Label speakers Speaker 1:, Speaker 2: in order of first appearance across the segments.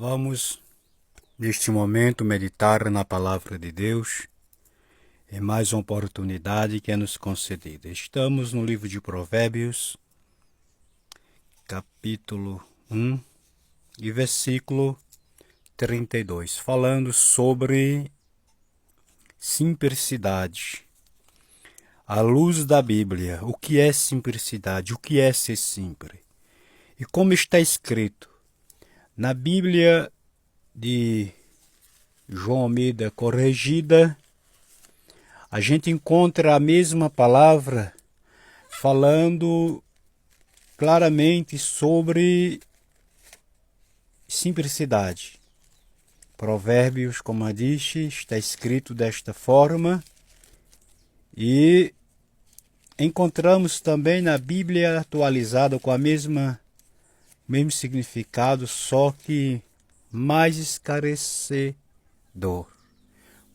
Speaker 1: Vamos, neste momento, meditar na Palavra de Deus. É mais uma oportunidade que é nos concedida. Estamos no livro de Provérbios, capítulo 1 e versículo 32, falando sobre simplicidade. À luz da Bíblia, o que é simplicidade? O que é ser simples? E como está escrito na Bíblia de João Almeida Corrigida, a gente encontra a mesma palavra falando claramente sobre simplicidade. Provérbios, como eu disse, está escrito desta forma, e encontramos também na Bíblia atualizada com a mesmo significado, só que mais esclarecedor.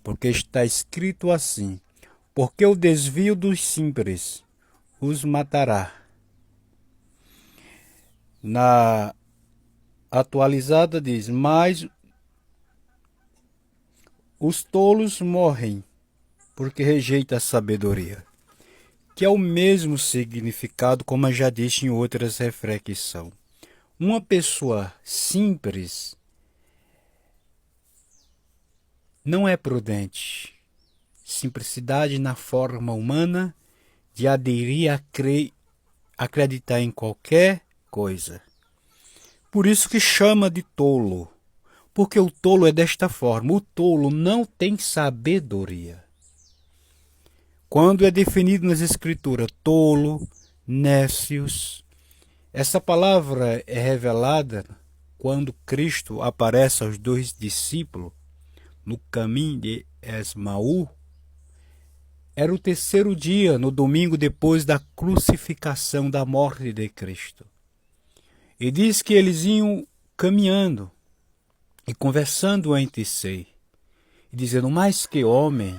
Speaker 1: Porque está escrito assim: porque o desvio dos simples os matará. Na atualizada diz: mas os tolos morrem porque rejeitam a sabedoria, que é o mesmo significado, como eu já disse em outras reflexões. Uma pessoa simples não é prudente. Simplicidade na forma humana de aderir a acreditar em qualquer coisa. Por isso que chama de tolo, porque o tolo é desta forma. O tolo não tem sabedoria. Quando é definido nas escrituras tolo, nécios, essa palavra é revelada quando Cristo aparece aos dois discípulos no caminho de Esmaú. Era o terceiro dia, no domingo depois da crucificação, da morte de Cristo. E diz que eles iam caminhando e conversando entre si, e dizendo: mas que homem,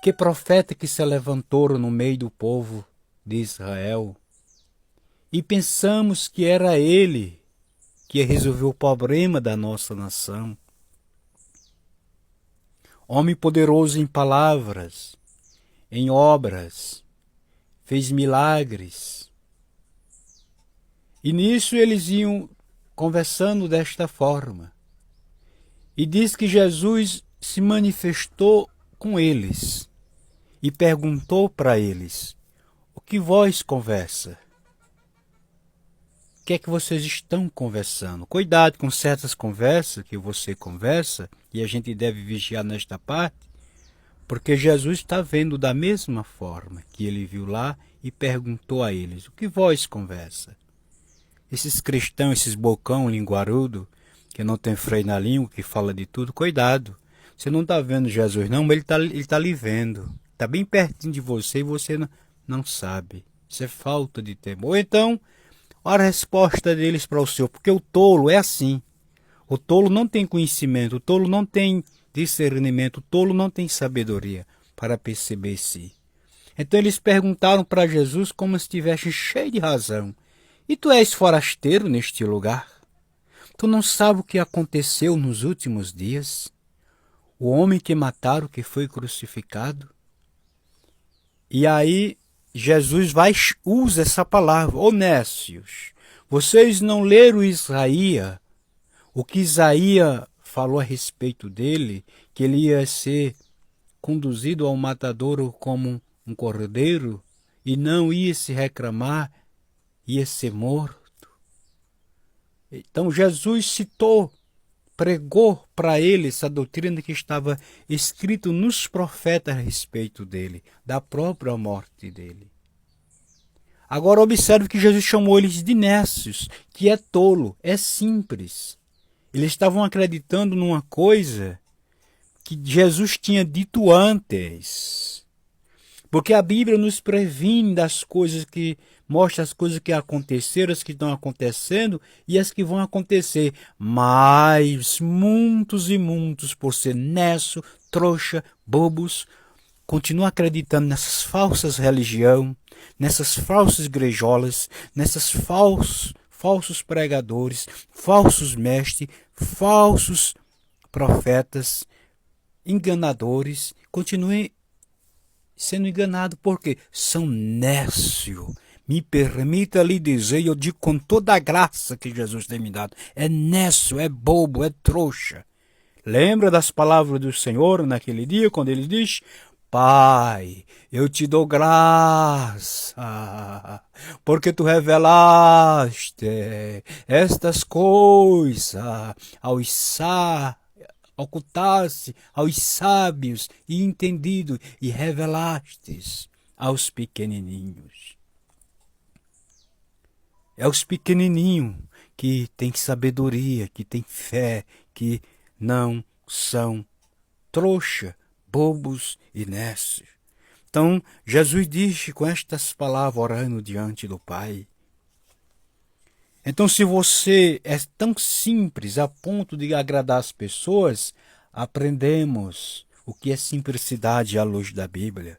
Speaker 1: que profeta que se levantou no meio do povo de Israel. E pensamos que era ele que ia resolver o problema da nossa nação. Homem poderoso em palavras, em obras, fez milagres. E nisso eles iam conversando desta forma. E diz que Jesus se manifestou com eles e perguntou para eles: o que vós conversa? O que é que vocês estão conversando? Cuidado com certas conversas que você conversa, e a gente deve vigiar nesta parte, porque Jesus está vendo da mesma forma que ele viu lá e perguntou a eles: o que vós conversa? Esses cristãos, esses bocão linguarudo, que não tem freio na língua, que fala de tudo, cuidado. Você não está vendo Jesus não, mas ele está lhe vendo. Está bem pertinho de você e você não sabe. Isso é falta de temor. Ou então, olha a resposta deles para o Senhor, porque o tolo é assim. O tolo não tem conhecimento, o tolo não tem discernimento, o tolo não tem sabedoria para perceber si. Então eles perguntaram para Jesus como se estivesse cheio de razão: e tu és forasteiro neste lugar? Tu não sabe o que aconteceu nos últimos dias? O homem que mataram, que foi crucificado? E aí Jesus usa essa palavra: ô nécios, vocês não leram Isaías? O que Isaías falou a respeito dele, que ele ia ser conduzido ao matadouro como um cordeiro e não ia se reclamar, ia ser morto. Então Jesus citou, pregou para ele essa doutrina que estava escrito nos profetas a respeito dele, da própria morte dele. Agora observe que Jesus chamou eles de nécios, que é tolo, é simples. Eles estavam acreditando numa coisa que Jesus tinha dito antes. Porque a Bíblia nos previne das coisas que mostra as coisas que aconteceram, as que estão acontecendo e as que vão acontecer. Mas muitos e muitos, por ser nécio, trouxa, bobos, continuam acreditando nessas falsas religiões, nessas falsas igrejolas, nessas falsos pregadores, falsos mestres, falsos profetas, enganadores, continuem sendo enganados porque são nécios. Me permita lhe dizer, eu digo com toda a graça que Jesus tem me dado, é nécio, é bobo, é trouxa. Lembra das palavras do Senhor naquele dia, quando ele diz: Pai, eu te dou graça, porque tu revelaste estas coisas aos sábios, ocultaste aos sábios e entendidos, e revelastes aos pequenininhos. É os pequenininhos que têm sabedoria, que têm fé, que não são trouxa, bobos e nécios. Então, Jesus diz com estas palavras, orando diante do Pai. Então, se você é tão simples a ponto de agradar as pessoas, aprendemos o que é simplicidade à luz da Bíblia.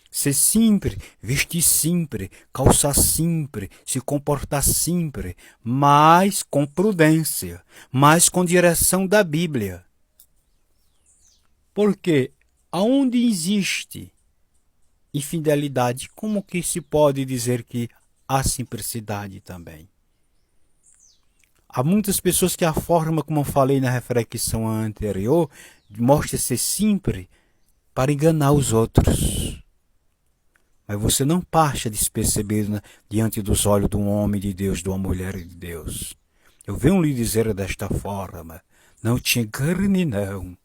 Speaker 1: Ser simples, vestir simples, calçar simples, se comportar simples, mas com prudência, mas com direção da Bíblia. Porque aonde existe infidelidade, como que se pode dizer que há simplicidade também? Há muitas pessoas que a forma, como eu falei na reflexão anterior, mostra ser simples para enganar os outros. Mas você não passa despercebido diante dos olhos de um homem de Deus, de uma mulher de Deus. Eu venho lhe dizer desta forma, não te engane não.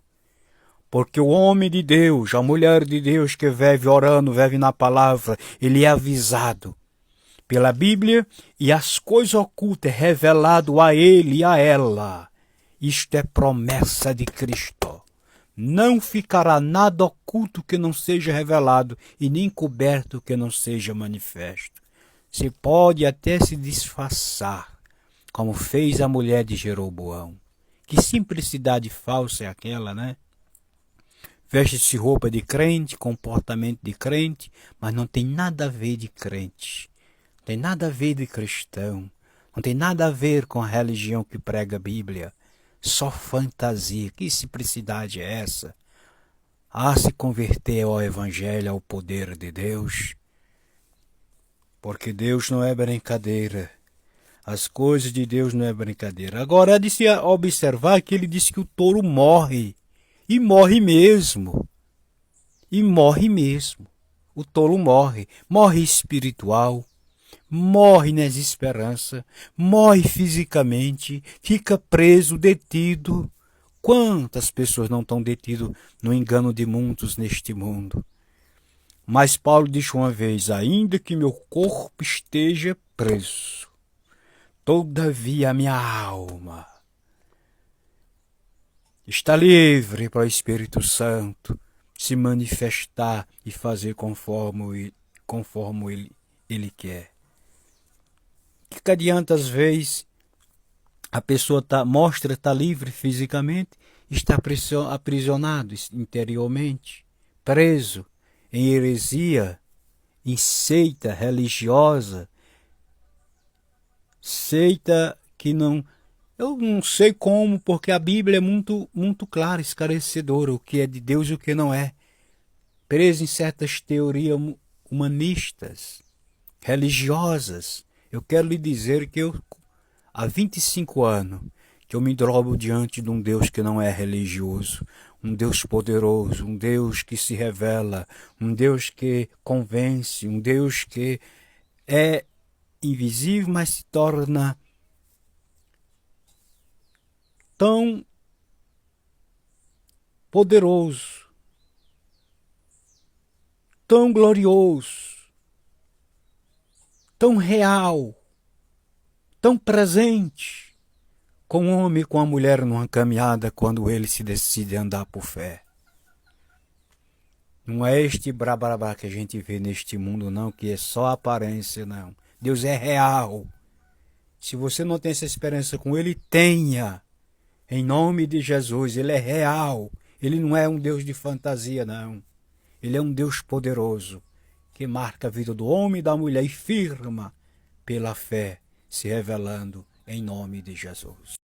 Speaker 1: Porque o homem de Deus, a mulher de Deus que vive orando, vive na palavra, ele é avisado pela Bíblia e as coisas ocultas é revelado a ele e a ela. Isto é promessa de Cristo. Não ficará nada oculto que não seja revelado e nem coberto que não seja manifesto. Se pode até se disfarçar, como fez a mulher de Jeroboão. Que simplicidade falsa é aquela, né? Veste-se roupa de crente, comportamento de crente, mas não tem nada a ver de crente. Não tem nada a ver de cristão. Não tem nada a ver com a religião que prega a Bíblia. Só fantasia. Que simplicidade é essa? Se converter ao Evangelho, ao poder de Deus. Porque Deus não é brincadeira. As coisas de Deus não é brincadeira. Agora é de se observar que ele diz que o touro morre. E morre mesmo. E morre mesmo. O tolo morre. Morre espiritual. Morre nas esperanças. Morre fisicamente. Fica preso, detido. Quantas pessoas não estão detidas no engano de muitos neste mundo? Mas Paulo disse uma vez, ainda que meu corpo esteja preso, todavia a minha alma está livre para o Espírito Santo se manifestar e fazer conforme ele quer. Que adianta às vezes a pessoa mostra estar livre fisicamente, está aprisionado interiormente, preso em heresia, em seita religiosa, seita que não... Eu não sei como, porque a Bíblia é muito clara, esclarecedora, o que é de Deus e o que não é. Preso em certas teorias humanistas, religiosas. Eu quero lhe dizer que há 25 anos, que eu me drobo diante de um Deus que não é religioso, um Deus poderoso, um Deus que se revela, um Deus que convence, um Deus que é invisível, mas se torna tão poderoso, tão glorioso, tão real, tão presente, com o homem e com a mulher numa caminhada quando ele se decide andar por fé. Não é este brabarabá que a gente vê neste mundo, não, que é só aparência, não. Deus é real. Se você não tem essa experiência com ele, tenha. Em nome de Jesus, ele é real. Ele não é um Deus de fantasia, não. Ele é um Deus poderoso, que marca a vida do homem e da mulher e firma pela fé se revelando em nome de Jesus.